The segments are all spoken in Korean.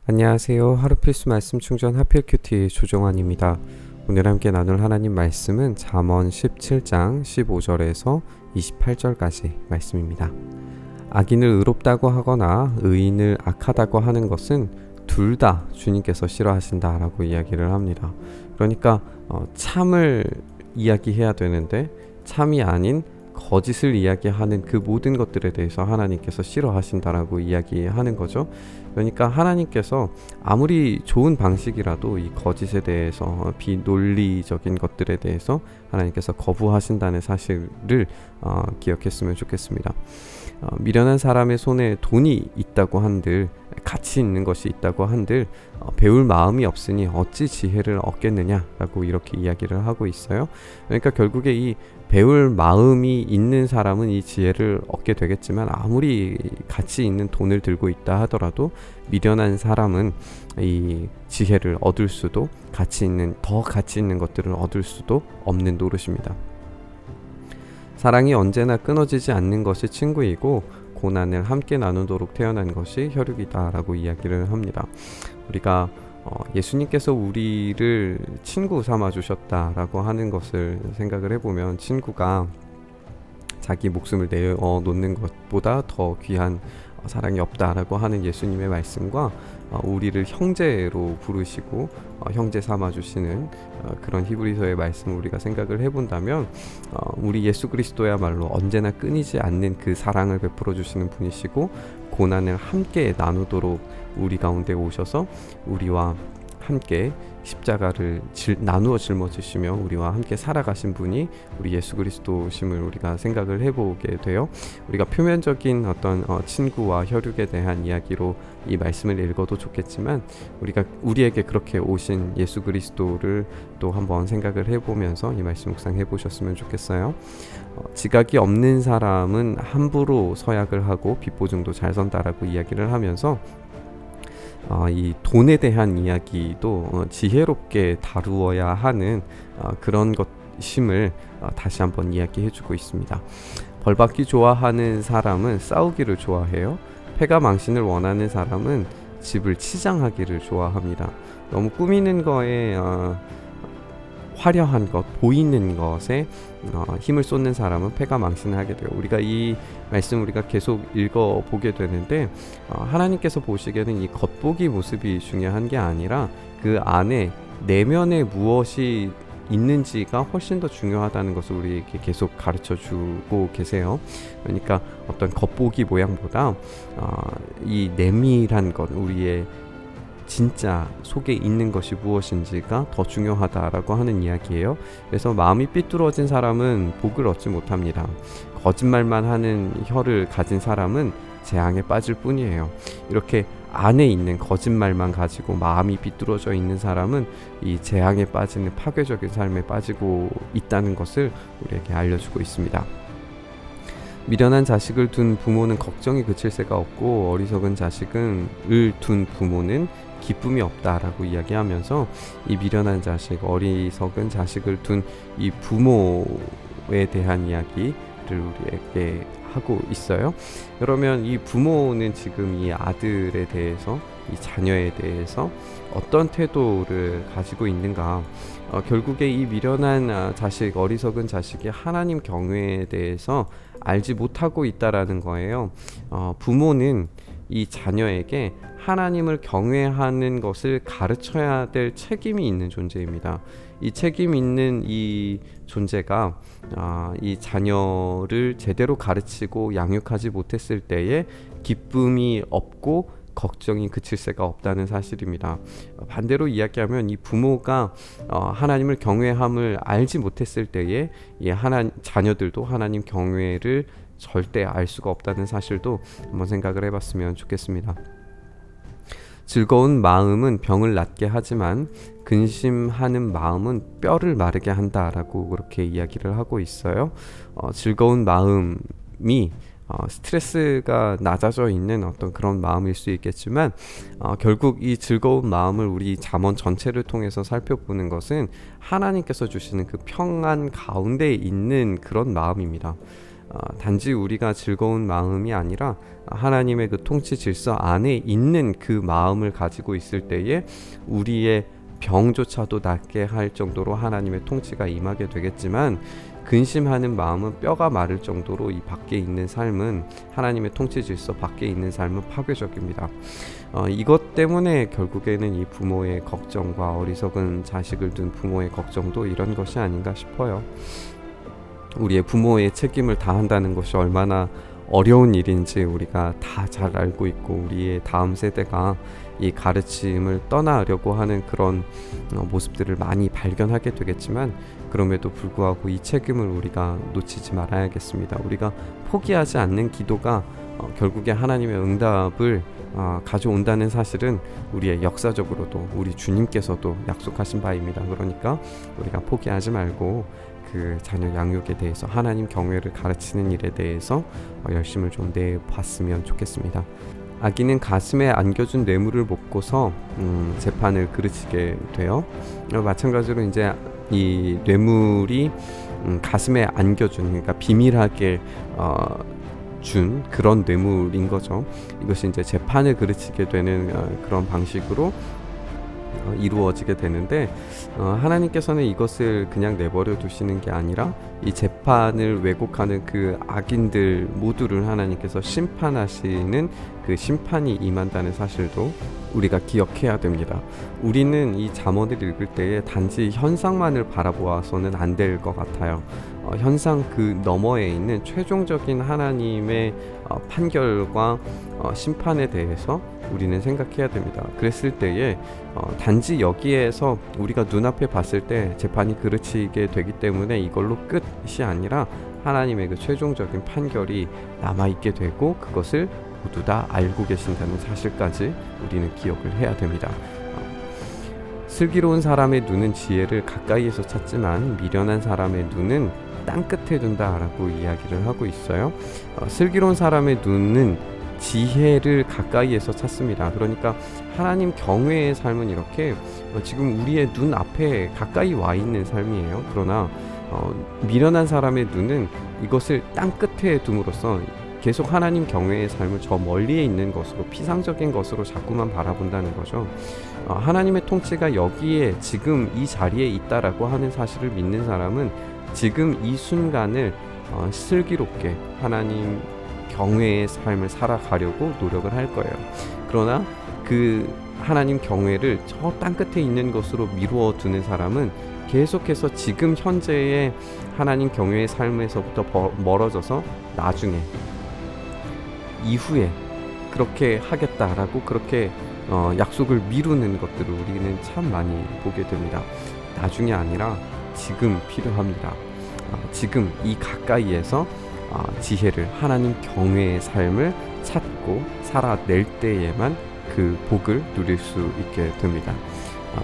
안녕하세요. 하루 필수 말씀 충전 하필 큐티 조정환입니다. 오늘 함께 나눌 하나님 말씀은 잠언 17장 15절에서 28절까지 말씀입니다. 악인을 의롭다고 하거나 의인을 악하다고 하는 것은 둘 다 주님께서 싫어하신다라고 이야기를 합니다. 그러니까 참을 이야기해야 되는데 참이 아닌 거짓을 이야기하는 그 모든 것들에 대해서 하나님께서 싫어하신다라고 이야기하는 거죠. 그러니까 하나님께서 아무리 좋은 방식이라도 이 거짓에 대해서 비논리적인 것들에 대해서 하나님께서 거부하신다는 사실을 기억했으면 좋겠습니다. 미련한 사람의 손에 돈이 있다고 한들, 가치 있는 것이 있다고 한들 배울 마음이 없으니 어찌 지혜를 얻겠느냐라고 이렇게 이야기를 하고 있어요. 그러니까 결국에 이 배울 마음이 있는 사람은 이 지혜를 얻게 되겠지만 아무리 가치 있는 돈을 들고 있다 하더라도 미련한 사람은 이 지혜를 얻을 수도 더 가치 있는 것들을 얻을 수도 없는 노릇입니다. 사랑이 언제나 끊어지지 않는 것이 친구이고 고난을 함께 나누도록 태어난 것이 혈육이다 라고 이야기를 합니다. 우리가 예수님께서 우리를 친구 삼아 주셨다라고 하는 것을 생각을 해보면 친구가 자기 목숨을 내어놓는 것보다 더 귀한 사랑이 없다라고 하는 예수님의 말씀과 우리를 형제로 부르시고 형제 삼아 주시는 그런 히브리서의 말씀을 우리가 생각을 해본다면 우리 예수 그리스도야말로 언제나 끊이지 않는 그 사랑을 베풀어 주시는 분이시고 고난을 함께 나누도록 우리 가운데 오셔서 우리와 함께 십자가를 나누어 짊어지시며 우리와 함께 살아가신 분이 우리 예수 그리스도심을 우리가 생각을 해보게 돼요. 우리가 표면적인 어떤 친구와 혈육에 대한 이야기로 이 말씀을 읽어도 좋겠지만 우리에게 그렇게 오신 예수 그리스도를 또 한번 생각을 해보면서 이 말씀 묵상해 보셨으면 좋겠어요. 지각이 없는 사람은 함부로 서약을 하고 빚보증도 잘 선다라고 이야기를 하면서 이 돈에 대한 이야기도 지혜롭게 다루어야 하는 그런 것임을 다시 한번 이야기해주고 있습니다. 벌받기 좋아하는 사람은 싸우기를 좋아해요. 패가 망신을 원하는 사람은 집을 치장하기를 좋아합니다. 너무 꾸미는 거에 화려한 것, 보이는 것에 힘을 쏟는 사람은 패가 망신을 하게 돼요. 우리가 이 말씀 우리가 계속 읽어보게 되는데 하나님께서 보시기에는 이 겉보기 모습이 중요한 게 아니라 그 안에 내면에 무엇이 있는지가 훨씬 더 중요하다는 것을 우리에게 계속 가르쳐주고 계세요. 그러니까 어떤 겉보기 모양보다 이 내밀한 것, 우리의 진짜 속에 있는 것이 무엇인지가 더 중요하다라고 하는 이야기예요. 그래서 마음이 삐뚤어진 사람은 복을 얻지 못합니다. 거짓말만 하는 혀를 가진 사람은 재앙에 빠질 뿐이에요. 이렇게 안에 있는 거짓말만 가지고 마음이 삐뚤어져 있는 사람은 이 재앙에 빠지는 파괴적인 삶에 빠지고 있다는 것을 우리에게 알려주고 있습니다. 미련한 자식을 둔 부모는 걱정이 그칠 새가 없고 어리석은 자식을 둔 부모는 기쁨이 없다라고 이야기하면서 이 미련한 자식, 어리석은 자식을 둔 이 부모에 대한 이야기를 우리에게 하고 있어요. 그러면 이 부모는 지금 이 아들에 대해서, 이 자녀에 대해서 어떤 태도를 가지고 있는가? 결국에 이 미련한 자식, 어리석은 자식이 하나님 경외에 대해서 알지 못하고 있다라는 거예요. 부모는 이 자녀에게 하나님을 경외하는 것을 가르쳐야 될 책임이 있는 존재입니다. 이 책임 있는 이 존재가 이 자녀를 제대로 가르치고 양육하지 못했을 때에 기쁨이 없고 걱정이 그칠 새가 없다는 사실입니다. 반대로 이야기하면 이 부모가 하나님을 경외함을 알지 못했을 때에 이 자녀들도 하나님 경외를 절대 알 수가 없다는 사실도 한번 생각을 해봤으면 좋겠습니다. 즐거운 마음은 병을 낫게 하지만 근심하는 마음은 뼈를 마르게 한다라고 그렇게 이야기를 하고 있어요. 즐거운 마음이 스트레스가 낮아져 있는 어떤 그런 마음일 수 있겠지만 결국 이 즐거운 마음을 우리 잠언 전체를 통해서 살펴보는 것은 하나님께서 주시는 그 평안 가운데 있는 그런 마음입니다. 단지 우리가 즐거운 마음이 아니라 하나님의 그 통치 질서 안에 있는 그 마음을 가지고 있을 때에 우리의 병조차도 낫게 할 정도로 하나님의 통치가 임하게 되겠지만, 근심하는 마음은 뼈가 마를 정도로 이 밖에 있는 삶은, 하나님의 통치 질서 밖에 있는 삶은 파괴적입니다. 이것 때문에 결국에는 이 부모의 걱정과 어리석은 자식을 둔 부모의 걱정도 이런 것이 아닌가 싶어요. 우리의 부모의 책임을 다한다는 것이 얼마나 어려운 일인지 우리가 다 잘 알고 있고, 우리의 다음 세대가 이 가르침을 떠나려고 하는 그런 모습들을 많이 발견하게 되겠지만, 그럼에도 불구하고 이 책임을 우리가 놓치지 말아야겠습니다. 우리가 포기하지 않는 기도가 결국에 하나님의 응답을 가져온다는 사실은 우리의 역사적으로도 우리 주님께서도 약속하신 바입니다. 그러니까 우리가 포기하지 말고 그 자녀 양육에 대해서, 하나님 경외를 가르치는 일에 대해서 열심을 좀 내봤으면 좋겠습니다. 아기는 가슴에 안겨준 뇌물을 먹고서 재판을 그르치게 돼요. 마찬가지로 이제 이 뇌물이 가슴에 안겨준, 그러니까 비밀하게 준 그런 뇌물인 거죠. 이것이 이제 재판을 그르치게 되는 그런 방식으로 이루어지게 되는데, 하나님께서는 이것을 그냥 내버려 두시는 게 아니라 이 재판을 왜곡하는 그 악인들 모두를 하나님께서 심판하시는 그 심판이 임한다는 사실도 우리가 기억해야 됩니다. 우리는 이 잠언을 읽을 때에 단지 현상만을 바라보아서는 안 될 것 같아요. 현상 그 너머에 있는 최종적인 하나님의 판결과 심판에 대해서 우리는 생각해야 됩니다. 그랬을 때에 단지 여기에서 우리가 눈앞에 봤을 때 재판이 그르치게 되기 때문에 이걸로 끝이 아니라 하나님의 그 최종적인 판결이 남아있게 되고, 그것을 모두 다 알고 계신다는 사실까지 우리는 기억을 해야 됩니다. 슬기로운 사람의 눈은 지혜를 가까이에서 찾지만 미련한 사람의 눈은 땅끝에 둔다라고 이야기를 하고 있어요. 슬기로운 사람의 눈은 지혜를 가까이에서 찾습니다. 그러니까 하나님 경외의 삶은 이렇게 지금 우리의 눈 앞에 가까이 와 있는 삶이에요. 그러나 미련한 사람의 눈은 이것을 땅끝에 둠으로써 계속 하나님 경외의 삶을 저 멀리에 있는 것으로, 피상적인 것으로 자꾸만 바라본다는 거죠. 하나님의 통치가 여기에 지금 이 자리에 있다라고 하는 사실을 믿는 사람은 지금 이 순간을 슬기롭게 하나님 경외의 삶을 살아가려고 노력을 할 거예요. 그러나 그 하나님 경외를 저 땅끝에 있는 것으로 미루어 두는 사람은 계속해서 지금 현재의 하나님 경외의 삶에서부터 멀어져서 나중에, 이후에 그렇게 하겠다라고 그렇게 약속을 미루는 것들을 우리는 참 많이 보게 됩니다. 나중에 아니라 지금 필요합니다. 지금 이 가까이에서 지혜를, 하나님 경외의 삶을 찾고 살아낼 때에만 그 복을 누릴 수 있게 됩니다.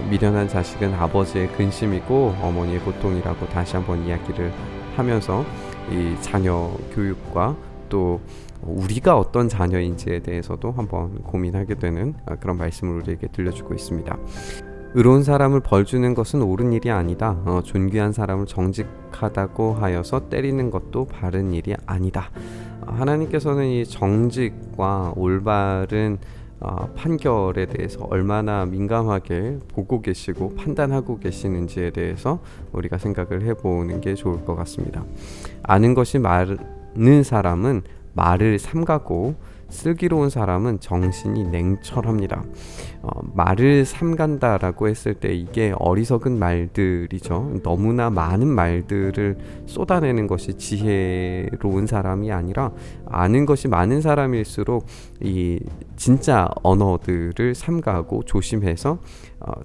미련한 자식은 아버지의 근심이고 어머니의 고통이라고 다시 한번 이야기를 하면서 이 자녀 교육과 또 우리가 어떤 자녀인지에 대해서도 한번 고민하게 되는 그런 말씀을 우리에게 들려주고 있습니다. 의로운 사람을 벌주는 것은 옳은 일이 아니다. 존귀한 사람을 정직하다고 하여서 때리는 것도 바른 일이 아니다. 하나님께서는 이 정직과 올바른 판결에 대해서 얼마나 민감하게 보고 계시고 판단하고 계시는지에 대해서 우리가 생각을 해보는 게 좋을 것 같습니다. 아는 것이 많은 사람은 말을 삼가고 슬기로운 사람은 정신이 냉철합니다. 말을 삼간다라고 했을 때 이게 어리석은 말들이죠. 너무나 많은 말들을 쏟아내는 것이 지혜로운 사람이 아니라, 아는 것이 많은 사람일수록 이 진짜 언어들을 삼가하고 조심해서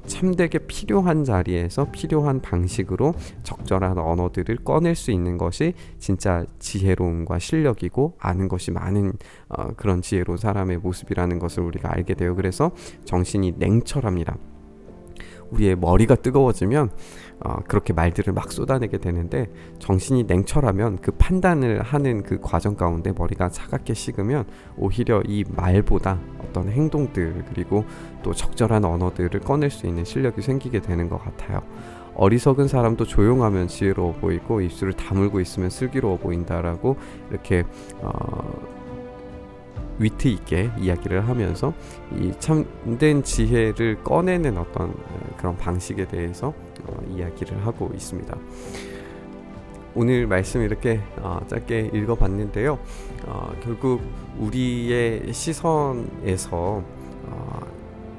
참되게 필요한 자리에서 필요한 방식으로 적절한 언어들을 꺼낼 수 있는 것이 진짜 지혜로움과 실력이고, 아는 것이 많은 그런 지혜로운 사람의 모습이라는 것을 우리가 알게 돼요. 그래서 정신이 냉철합니다. 우리의 머리가 뜨거워지면 그렇게 말들을 막 쏟아내게 되는데, 정신이 냉철하면 그 판단을 하는 그 과정 가운데 머리가 차갑게 식으면 오히려 이 말보다 어떤 행동들, 그리고 또 적절한 언어들을 꺼낼 수 있는 실력이 생기게 되는 것 같아요. 어리석은 사람도 조용하면 지혜로워 보이고 입술을 다물고 있으면 슬기로워 보인다라고 이렇게 위트 있게 이야기를 하면서 이 참된 지혜를 꺼내는 어떤 그런 방식에 대해서 이야기를 하고 있습니다. 오늘 말씀 이렇게 짧게 읽어봤는데요. 결국 우리의 시선에서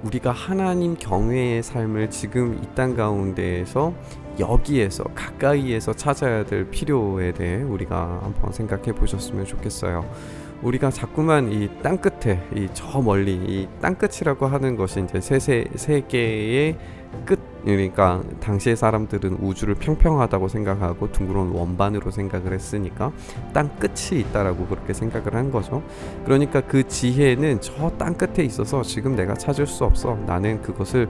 우리가 하나님 경외의 삶을 지금 이 땅 가운데에서 여기에서 가까이에서 찾아야 될 필요에 대해 우리가 한번 생각해 보셨으면 좋겠어요. 우리가 자꾸만 이 땅끝에 이 저 멀리 이 땅끝이라고 하는 것이 이제 세계의 끝, 그러니까 당시의 사람들은 우주를 평평하다고 생각하고 둥그런 원반으로 생각을 했으니까 땅 끝이 있다라고 그렇게 생각을 한 거죠. 그러니까 그 지혜는 저 땅 끝에 있어서 지금 내가 찾을 수 없어. 나는 그것을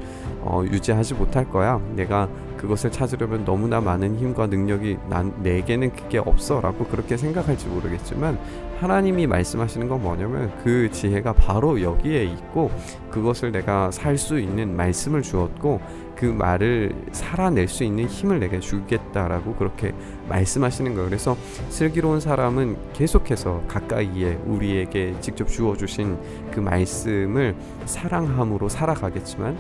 유지하지 못할 거야. 내가 그것을 찾으려면 너무나 많은 힘과 능력이 내게는 그게 없어라고 그렇게 생각할지 모르겠지만, 하나님이 말씀하시는 건 뭐냐면 그 지혜가 바로 여기에 있고 그것을 내가 살 수 있는 말씀을 주었고 그 말을 살아낼 수 있는 힘을 내게 주겠다라고 그렇게 말씀하시는 거예요. 그래서 슬기로운 사람은 계속해서 가까이에 우리에게 직접 주어주신 그 말씀을 사랑함으로 살아가겠지만,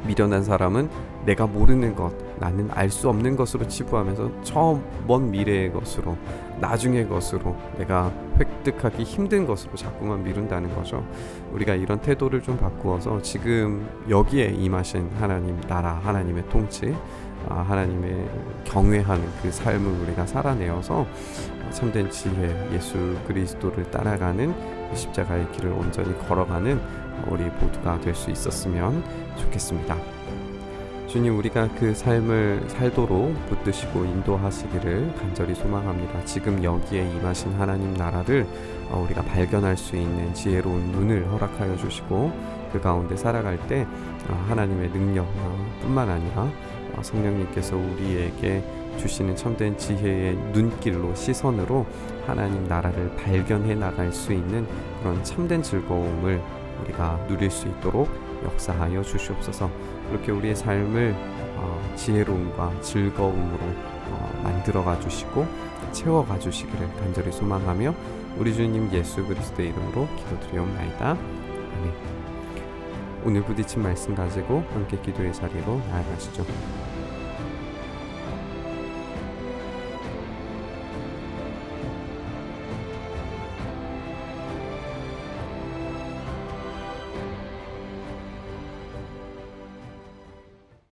미련한 사람은 내가 모르는 것, 나는 알 수 없는 것으로 치부하면서 저 먼 미래의 것으로, 나중의 것으로, 내가 획득하기 힘든 것으로 자꾸만 미룬다는 거죠. 우리가 이런 태도를 좀 바꾸어서 지금 여기에 임하신 하나님 나라, 하나님의 통치, 하나님의 경외하는 그 삶을 우리가 살아내어서 참된 지혜, 예수 그리스도를 따라가는 십자가의 길을 온전히 걸어가는 우리 모두가 될 수 있었으면 좋겠습니다. 주님, 우리가 그 삶을 살도록 붙드시고 인도하시기를 간절히 소망합니다. 지금 여기에 임하신 하나님 나라를 우리가 발견할 수 있는 지혜로운 눈을 허락하여 주시고, 그 가운데 살아갈 때 하나님의 능력 뿐만 아니라 성령님께서 우리에게 주시는 참된 지혜의 눈길로, 시선으로 하나님 나라를 발견해 나갈 수 있는 그런 참된 즐거움을 우리가 누릴 수 있도록 역사하여 주시옵소서. 그렇게 우리의 삶을 지혜로움과 즐거움으로 만들어가 주시고 채워가 주시기를 간절히 소망하며 우리 주님 예수 그리스도의 이름으로 기도드리옵나이다. 아멘. 오늘 부딪힌 말씀 가지고 함께 기도의 자리로 나아가시죠.